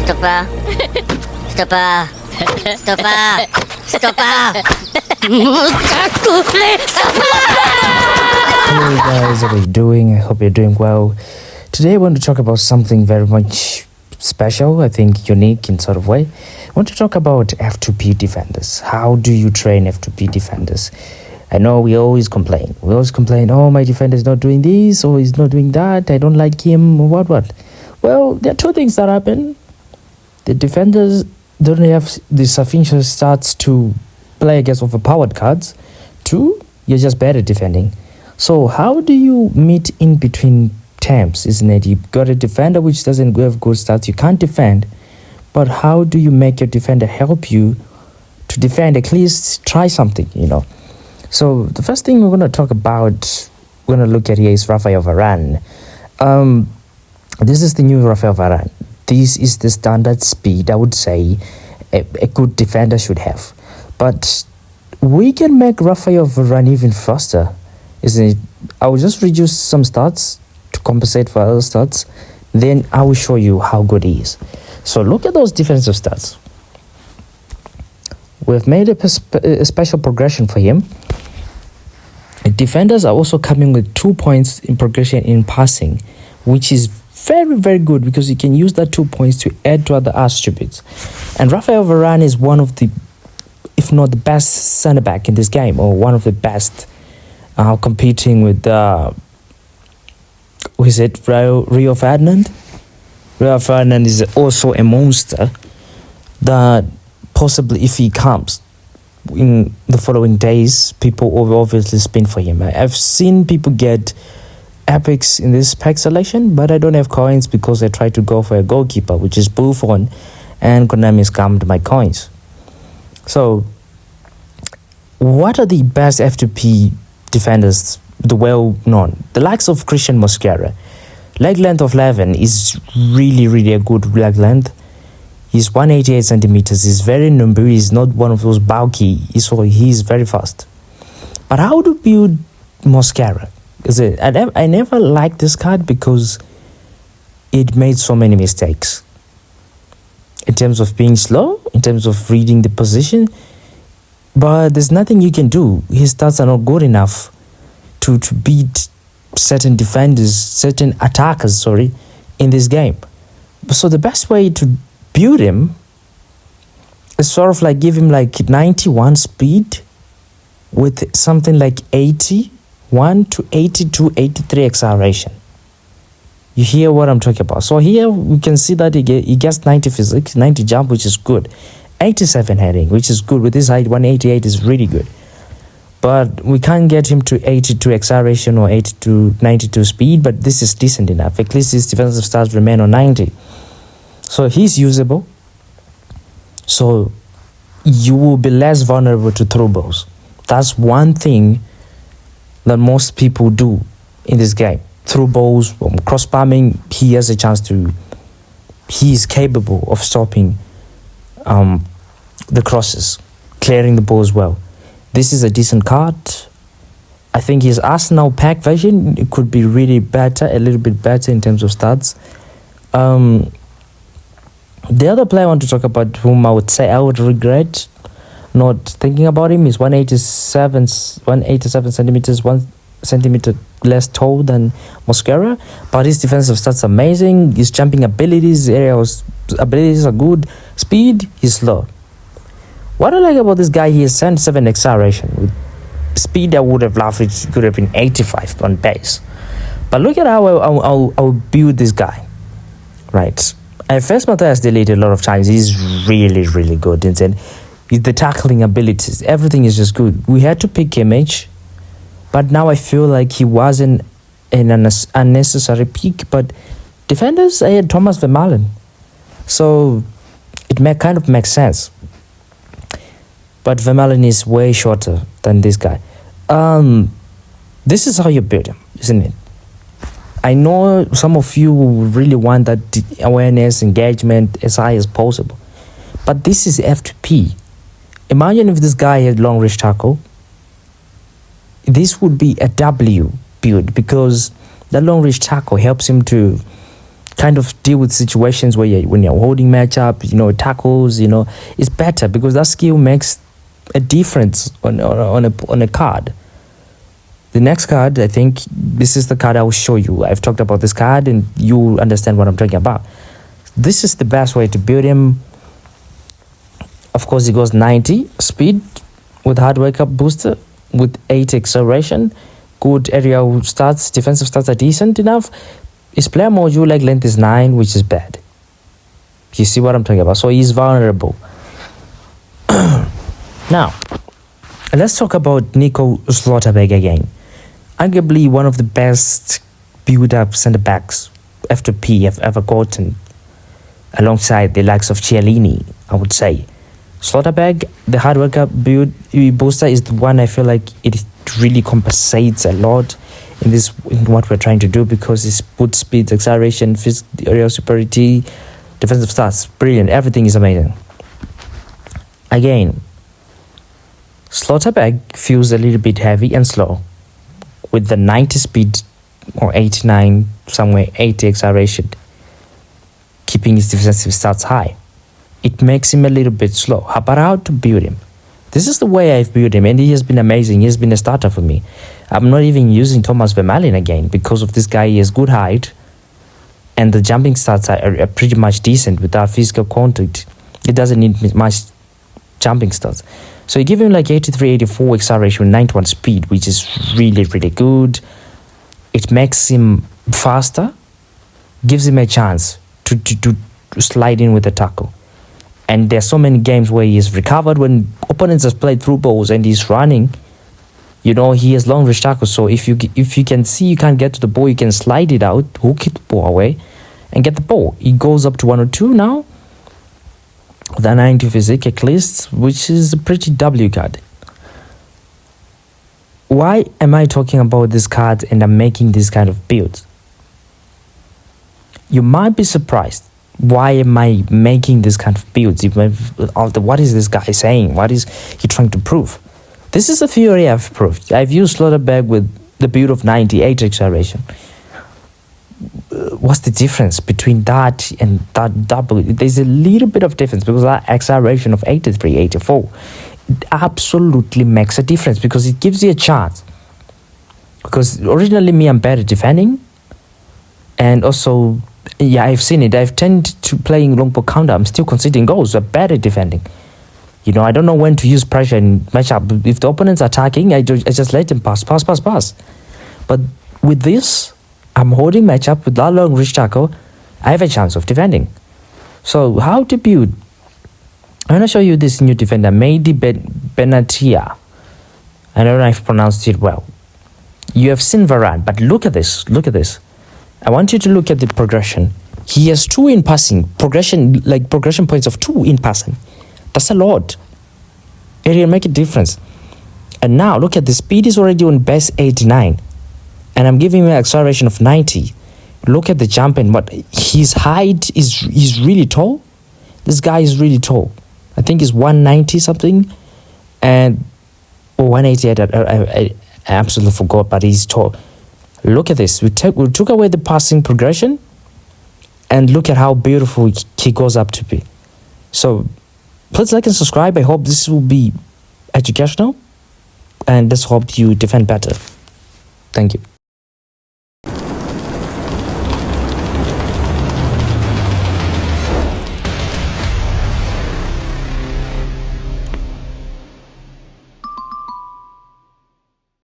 Stopper. Stopper. Stopper. Stopper. Hey guys, how are you doing? I hope you're doing well. Today I want to talk about something very much special, I think unique in sort of way. I want to talk about f2p defenders. How do you train f2p defenders? I know we always complain. Oh, my defender is not doing this or he's not doing that. I don't like him or what. Well, there are two things that happen. The defenders don't have the sufficient stats to play against overpowered cards. Two, you're just better defending. So how do you meet in between terms, isn't it? You've got a defender which doesn't have good stats, you can't defend, but how do you make your defender help you to defend? At least try something, So the first thing we're going to talk about, we're going to look at here is Rafael Varane. This is the new Rafael Varane. This is the standard speed, I would say, a good defender should have. But we can make Rafael Varane even faster, isn't it? I will just reduce some stats to compensate for other stats. Then I will show you how good he is. So look at those defensive stats. We've made a special progression for him. Defenders are also coming with 2 points in progression in passing, which is very, very good because you can use that 2 points to add to other attributes. And Rafael Varane is one of the, if not the best centre back in this game, or one of the best, competing with Rio Ferdinand. Rio Ferdinand is also a monster that possibly, if he comes in the following days, people will obviously spin for him. I've seen people get epics in this pack selection, but I don't have coins because I tried to go for a goalkeeper, which is Buffon, and Konami scammed my coins. So what are the best f2p defenders, the well-known? The likes of Christian Mosquera. Leg length of 11 is really a good leg length. He's 188 centimeters. He's very nimble. He's not one of those bulky. He's very fast. But how to build Mosquera? I never liked this card because it made so many mistakes. In terms of being slow, in terms of reading the position. But there's nothing you can do. His stats are not good enough to beat certain defenders, certain attackers, in this game. So the best way to build him is sort of like give him like 91 speed with something like 81 to 82, 83 acceleration. You hear what I'm talking about? So here we can see that he gets 90 physics, 90 jump, which is good. 87 heading, which is good. With this height, 188 is really good. But we can't get him to 82 acceleration or 82, 92 speed, but this is decent enough. At least his defensive stats remain on 90. So he's usable. So you will be less vulnerable to through balls. That's one thing that most people do in this game. Through balls, cross spamming, he has a chance to, he is capable of stopping the crosses, clearing the ball as well. This is a decent card. I think his Arsenal pack version, it could be really better, a little bit better in terms of stats. The other player I want to talk about, whom I would say I would regret not thinking about him, is 187 centimeters, 1 centimeter less tall than Mosquera, but his defensive stats are amazing. His jumping abilities, abilities are good. Speed, he's slow. What I like about this guy, he has 77 acceleration. With speed, I would have loved it could have been 85 on base. But look at how I'll build this guy, right? At first, Matthias deleted a lot of times. He's really good. And then the tackling abilities, everything is just good. We had to pick Image, but now I feel like he wasn't an unnecessary pick. But defenders, I had Thomas Vermaelen, so it kind of makes sense. But Vermaelen is way shorter than this guy. This is how you build him, isn't it? I know some of you really want that awareness, engagement as high as possible. But this is f2p. Imagine if this guy had long reach tackle. This would be a W build because the long reach tackle helps him to kind of deal with situations where when you're holding matchup, tackles, it's better because that skill makes a difference on a card. The next card, I think this is the card I will show you. I've talked about this card and you understand what I'm talking about. This is the best way to build him. Of course, he goes 90 speed with hard wake up booster with 8 acceleration. Good aerial stats, defensive stats are decent enough. His player module like length is 9, which is bad. You see what I'm talking about? So he's vulnerable. Now, let's talk about Nico Slotterbeck again. Arguably one of the best build-up centre-backs f2p have ever gotten, alongside the likes of Chiellini, I would say. Slotterbeck, the hard worker build booster, is the one I feel like it really compensates a lot in what we're trying to do, because it's boot speed, acceleration, aerial superiority, defensive stats, brilliant. Everything is amazing. Again, Slotterbeck feels a little bit heavy and slow with the 90 speed or 89, somewhere 80 acceleration, keeping his defensive stats high. It makes him a little bit slow. But how to build him? This is the way I've built him, and he has been amazing. He has been a starter for me. I'm not even using Thomas Vermaelen again because of this guy. He has good height, and the jumping stats are pretty much decent without physical contact. It doesn't need much jumping stats. So you give him like 83, 84 acceleration, 91 speed, which is really, really good. It makes him faster, gives him a chance to slide in with the tackle. And there's so many games where he's recovered when opponents have played through balls and he's running. He has long range tackles. So if you can see you can't get to the ball, you can slide it out, hook it the ball away, and get the ball. He goes up to 102 now. The 90 physique at least, which is a pretty W card. Why am I talking about this card and I'm making this kind of builds? You might be surprised. Why am I making this kind of builds? What is this guy saying? What is he trying to prove? This is a theory I've proved. I've used Slotterbeck with the build of 98 acceleration. What's the difference between that and that double? There's a little bit of difference because that acceleration of 83, 84, it absolutely makes a difference because it gives you a chance. Because originally I'm better defending, and also, I've seen it. I've tended to playing long ball counter. I'm still conceding goals, but better defending. I don't know when to use pressure in matchup. If the opponent's attacking, I just let them pass. But with this, I'm holding matchup with that long reach tackle. I have a chance of defending. So how to build? I'm gonna show you this new defender, Mehdi Benatia. I don't know if I pronounced it well. You have seen Varane, but look at this. I want you to look at the progression. He has 2 in passing. Progression points of 2 in passing. That's a lot. It will make a difference. And now look at the speed is already on base 89. And I'm giving him an acceleration of 90. Look at the jumping. But his height is really tall. This guy is really tall. I think he's 190 something. And 188. I absolutely forgot, but he's tall. Look at this. We took away the passing progression, and look at how beautiful he goes up to be. So please like and subscribe. I hope this will be educational, and let's hope you defend better. Thank you.